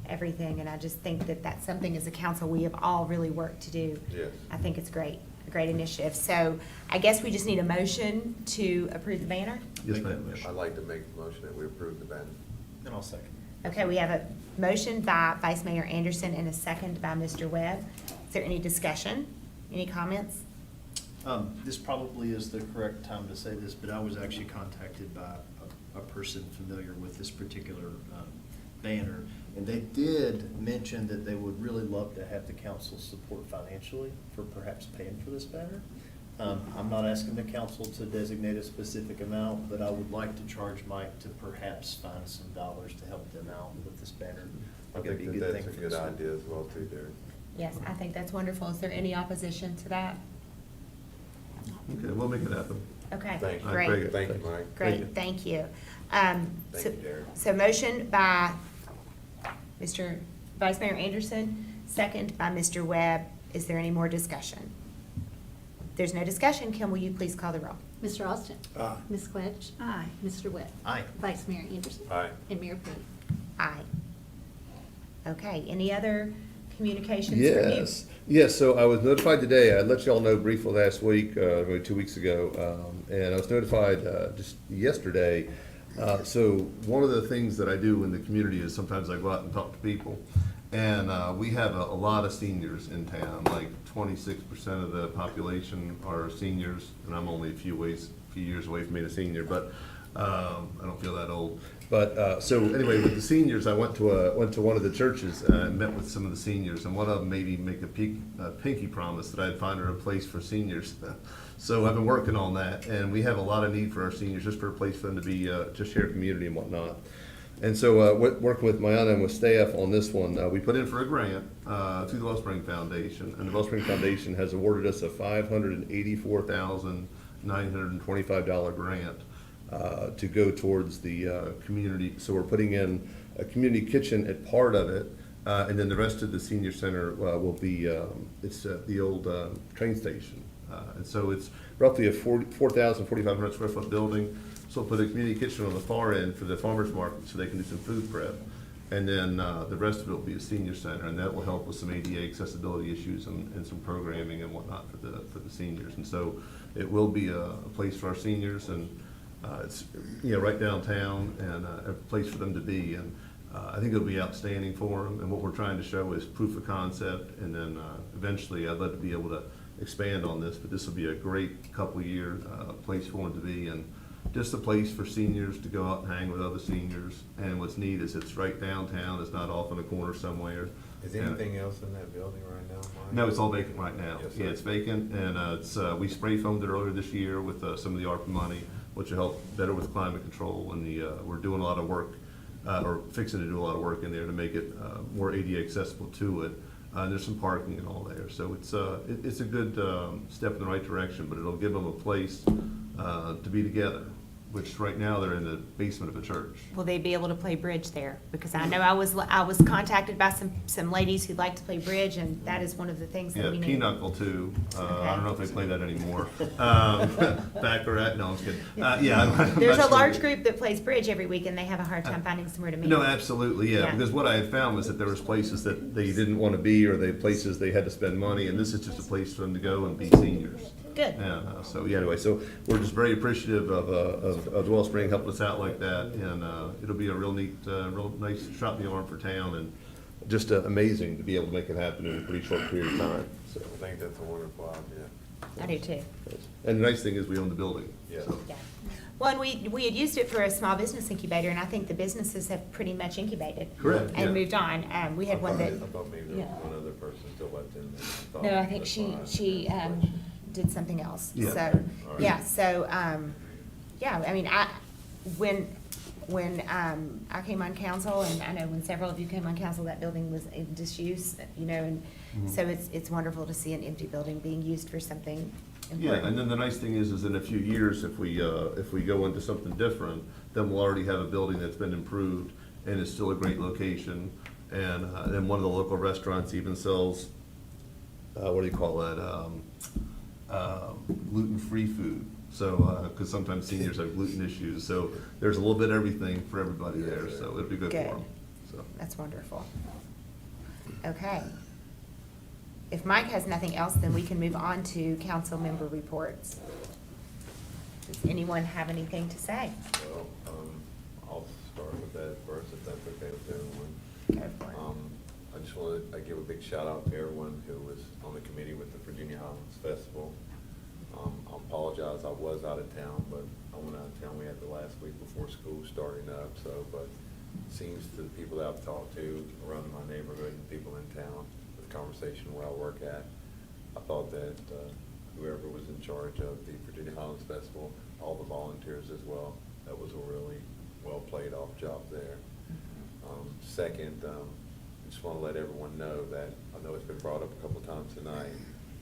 everything, and I just think that that's something as a council we have all really worked to do. Yes. I think it's great, a great initiative. So I guess we just need a motion to approve the banner. Yes, ma'am. I'd like to make the motion that we approve the banner. And I'll second. Okay, we have a motion by Vice Mayor Anderson and a second by Mr. Webb. Is there any discussion? Any comments? This probably is the correct time to say this, but I was actually contacted by a person familiar with this particular banner And they did mention that they would really love to have the council's support financially for perhaps paying for this banner. I'm not asking the council to designate a specific amount, but I would like to charge Mike to perhaps find some dollars to help them out with this banner. I It'd think be a that good that's a thing for the good school. idea as well too, Derek. Yes, I think that's wonderful. Is there any opposition to that? Okay, we'll make it happen. Okay, Thank you. All right, very great. good. Thank you, Mike. Great, you. thank you. Thank So- you, Derek. So motion by Mr. Vice Mayor Anderson, second by Mr. Webb. Is there any more discussion? If there's no discussion, Kim, will you please call the roll? Mr. Austin. Aye. Ms. Quetch. Aye. Mr. Webb. Aye. Vice Mayor Anderson. Aye. And Mayor Payne. Aye. Okay, any other communications from you? Yes, so I was notified today, I let y'all know briefly last week, maybe 2 weeks ago, and I was notified just yesterday. So one of the things that I do in the community is sometimes I go out and talk to people. And we have a lot of seniors in town, like 26% of the population are seniors, and I'm only a few years away from being a senior, but I don't feel that old. But so anyway, with the seniors, I went to one of the churches and met with some of the seniors, and one of them made me make a pinky promise that I'd find her a place for seniors. So I've been working on that, and we have a lot of need for our seniors, just for a place for them to be, to share community and whatnot. And so, working with Mayana and with staff on this one, we put in for a grant through the Wellspring Foundation, and the Wellspring Foundation has awarded us a $584,925 grant to go towards the community. So we're putting in a community kitchen at part of it, and then the rest of the senior center will be, it's the old train station. And so it's roughly a 4,500 square foot building. So we'll put a community kitchen on the far end for the farmers market so they can do some food prep. And then the rest of it will be a senior center, and that will help with some ADA accessibility issues and some programming and whatnot for the seniors. And so it will be a place for our seniors, and it's right downtown, and a place for them to be. And I think it'll be outstanding for them. And what we're trying to show is proof of concept, and then eventually I'd love to be able to expand on this. But this will be a great couple year place for them to be, and just a place for seniors to go out and hang with other seniors. And what's neat is it's right downtown, it's not off in a corner somewhere. Is anything else in that building right now, Mike? No, it's all vacant right now. Yes, sir. Yeah, it's vacant, and we spray foamed it earlier this year with some of the ARPA money, which will help better with climate control. And we're doing a lot of work, or fixing to do a lot of work in there to make it more ADA accessible to it. There's some parking and all there, so it's a good step in the right direction, but it'll give them a place to be together, which right now they're in the basement of a church. Will they be able to play bridge there? Because I know I was contacted by some ladies who'd like to play bridge, and that is one of the things that Yeah, we need. pinochle too. I Okay. don't know if they play that anymore. Baccarat, no, I'm just kidding. Yeah. I'm There's not a sure. large group that plays bridge every week, and they have a hard time finding somewhere to meet. No, absolutely, yeah, Yeah. because what I had found was that there was places that they didn't want to be, or places they had to spend money, and this is just a place for them to go and be seniors. Good. And, so, yeah, anyway, so we're just very appreciative of Wellspring helping us out like that, and, it'll be a real neat, real nice shot in the arm for town, and just amazing to be able to make it happen in a pretty short period of time, so. I think that's a wonderful idea. I do too. And the nice thing is we own the building. Yes. so. Yeah. Well, and we had used it for a small business incubator, and I think the businesses have pretty much incubated. Correct, And yeah. moved on. We had one that, I thought maybe there was yeah. one other person still left in there. no, I think That's she fine. did something else. Yeah. So, All right. yeah, so, yeah, I mean, when I came on council, and I know when several of you came on council, that building was in disuse, and so it's wonderful to see an empty building being used for something Yeah, important. and then the nice thing is in a few years, if we go into something different, then we'll already have a building that's been improved, and it's still a great location. And then one of the local restaurants even sells, what do you call that, gluten-free food. So, because sometimes seniors have gluten issues, so there's a little bit of everything for everybody there, so it'll be good for Good. them, so. That's wonderful. Okay. If Mike has nothing else, then we can move on to council member reports. Does anyone have anything to say? Well, I'll start with that first, if that's okay with everyone. Go for it. I just want to give a big shout out to everyone who was on the committee with the Virginia Highlands Festival. I apologize, I was out of town, but I went out of town, we had the last week before school starting up, but seems to the people that I've talked to around my neighborhood and people in town, the conversation where I work at, I thought that whoever was in charge of the Virginia Highlands Festival, all the volunteers as well, that was a really well played off job there. Second, I just want to let everyone know that, I know it's been brought up a couple times tonight,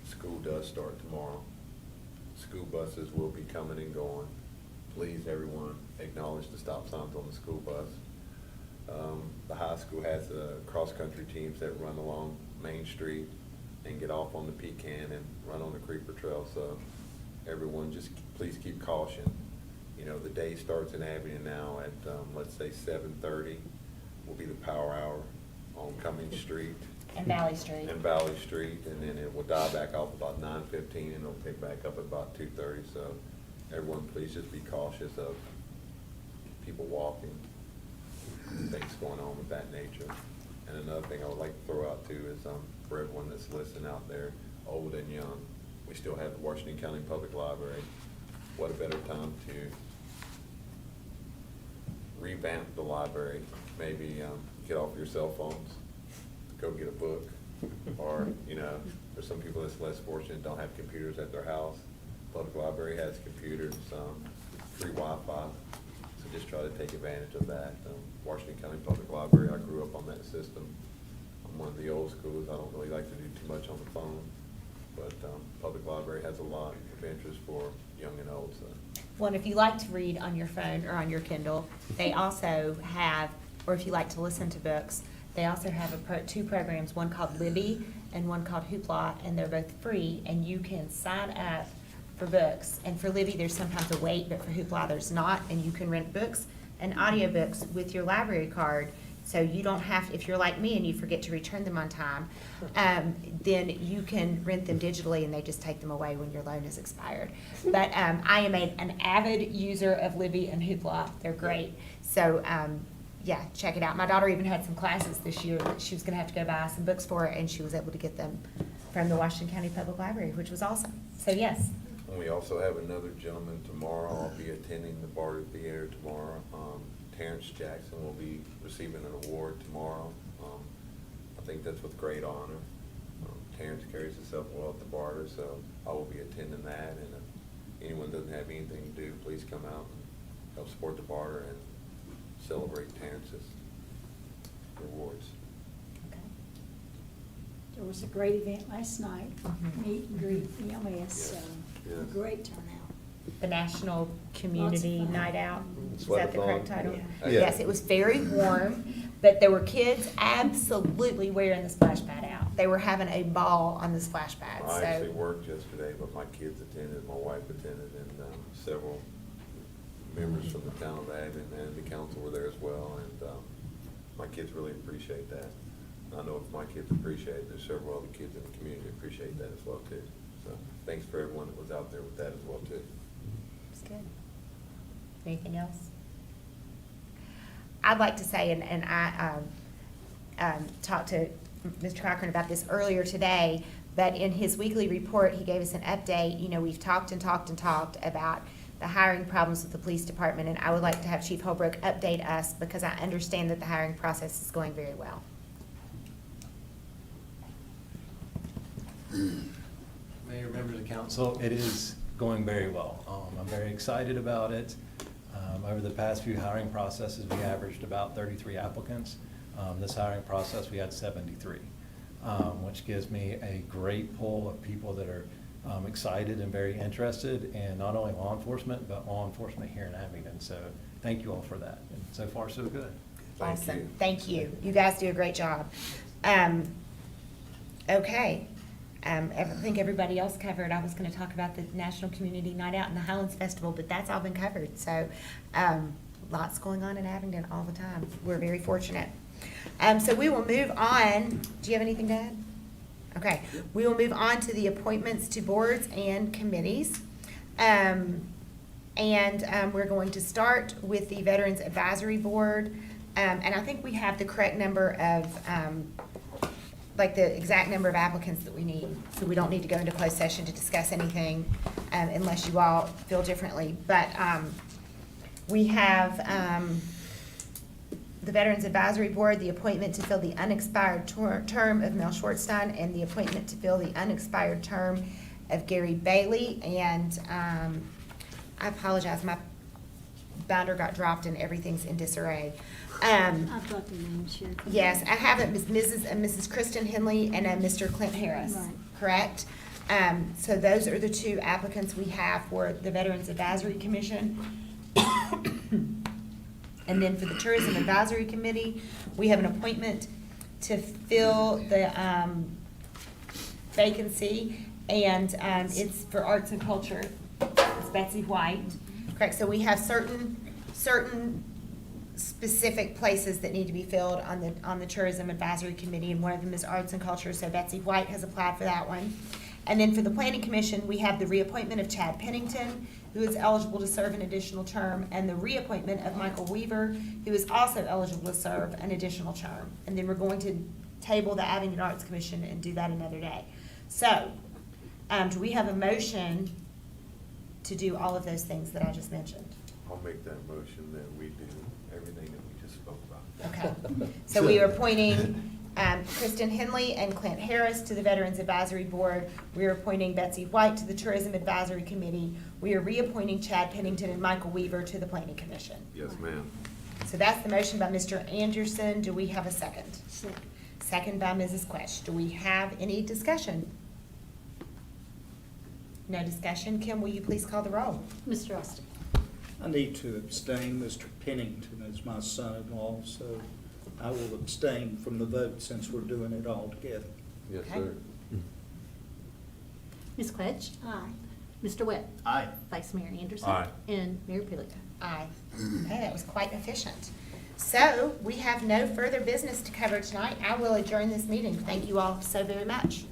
school does start tomorrow. School buses will be coming and going. Please, everyone, acknowledge the stop signs on the school bus. The high school has cross-country teams that run along Main Street and get off on the pecan and run on the Creeper Trail, so everyone just please keep caution. You know, the day starts in Abington now at, let's say 7:30 will be the power hour on Cummings Street. And Valley Street. And Valley Street, and then it will die back off about 9:15 and it'll pick back up at about 2:30, so everyone please just be cautious of people walking, things going on with that nature. And another thing I would like to throw out too is, for everyone that's listening out there, old and young, we still have the Washington County Public Library. What a better time to revamp the library, maybe get off your cell phones, go get a book, or, you know, there's some people that's less fortunate, don't have computers at their house. Public library has computers, free Wi-Fi, so just try to take advantage of that. Washington County Public Library, I grew up on that system. I'm one of the old schools, I don't really like to do too much on the phone, but public library has a lot of interest for young and old, so. Well, and if you like to read on your phone or on your Kindle, they also have, or if you like to listen to books, they also have two programs, one called Libby and one called Hoopla, and they're both free, and you can sign up for books. And for Libby, there's sometimes a wait, but for Hoopla, there's not, and you can rent books and audiobooks with your library card. So you don't have, if you're like me and you forget to return them on time, then you can rent them digitally and they just take them away when your loan is expired. But I am an avid user of Libby and Hoopla. They're great. So yeah, check it out. My daughter even had some classes this year that she was gonna have to go buy some books for, and she was able to get them from the Washington County Public Library, which was awesome. So yes. And we also have another gentleman tomorrow. I'll be attending the Barter Theater tomorrow. Terrence Jackson will be receiving an award tomorrow. I think that's with great honor. Terrence carries himself well at the Barter, so I will be attending that. And if anyone doesn't have anything to do, please come out and help support the Barter and celebrate Terrence's rewards. There was a great event last night, meet and greet EMS, Yes. great turnout. The National Community Lots of fun. Night Out. Is that the correct Sweatathon. title? Yeah. Yeah. Yes, it was very warm, but there were kids absolutely wearing the splash pad out. They were having a ball on the splash pad, I actually so. worked yesterday, but my kids attended, my wife attended, and several members from the town of Abington and the council were there as well, and my kids really appreciate that. I know if my kids appreciate it, there's several other kids in the community appreciate that as well too. So thanks for everyone that was out there with that as well too. It's good. Anything else? I'd like to say, and I talked to Mr. Cochran about this earlier today, but in his weekly report, he gave us an update. You know, we've talked and talked and talked about the hiring problems with the police department, and I would like to have Chief Holbrook update us because I understand that the hiring process is going very well. Mayor, members of council, it is going very well. I'm very excited about it. Over the past few hiring processes, we averaged about 33 applicants. This hiring process, we had 73, which gives me a great pool of people that are excited and very interested in not only law enforcement, but law enforcement here in Abington. So thank you all for that. And so far, so good. Thank Awesome. you. Thank you. You guys do a great job. Okay. I think everybody else covered. I was going to talk about the National Community Night Out and the Highlands Festival, but that's all been covered. So lots going on in Abington all the time. We're very fortunate. So we will move on. Do you have anything to add? Okay. We will move on to the appointments to boards and committees. And we're going to start with the Veterans Advisory Board. And I think we have the correct number of like the exact number of applicants that we need. So we don't need to go into closed session to discuss anything unless you all feel differently. But we have the Veterans Advisory Board, the appointment to fill the unexpired term of Mel Schwartzstein, and the appointment to fill the unexpired term of Gary Bailey. And I apologize, my binder got dropped and everything's in disarray. I've got the names here. Yes, I have it, Mrs. and Mrs. Kristen Henley and Mr. Clint Harris, Right. correct? So those are the two applicants we have for the Veterans Advisory Commission. And then for the Tourism Advisory Committee, we have an appointment to fill the vacancy, and it's for Arts and Culture. It's Betsy White, correct? So we have certain specific places that need to be filled on the Tourism Advisory Committee, and one of them is Arts and Culture, so Betsy White has applied for that one. And then for the Planning Commission, we have the reappointment of Chad Pennington, who is eligible to serve an additional term, and the reappointment of Michael Weaver, who is also eligible to serve an additional term. And then we're going to table the Abingdon Arts Commission and do that another day. So, do we have a motion to do all of those things that I just mentioned? I'll make that motion that we do everything that we just spoke about. Okay. So we are appointing Kristen Henley and Clint Harris to the Veterans Advisory Board. We are appointing Betsy White to the Tourism Advisory Committee. We are reappointing Chad Pennington and Michael Weaver to the Planning Commission. Yes, ma'am. So that's the motion by Mr. Anderson. Do we have a second? Second. Second by Mrs. Quech. Do we have any discussion? No discussion. Kim, will you please call the roll? Mr. Austin? I need to abstain. Mr. Pennington is my son-in-law, so I will abstain from the vote since we're doing it all together. Yes, Okay. sir. Ms. Quech? Aye. Mr. Webb? Aye. Vice Mayor Anderson? Aye. And Mayor Pilica? Aye. Okay, that was quite efficient. So, we have no further business to cover tonight. I will adjourn this meeting. Thank you all so very much.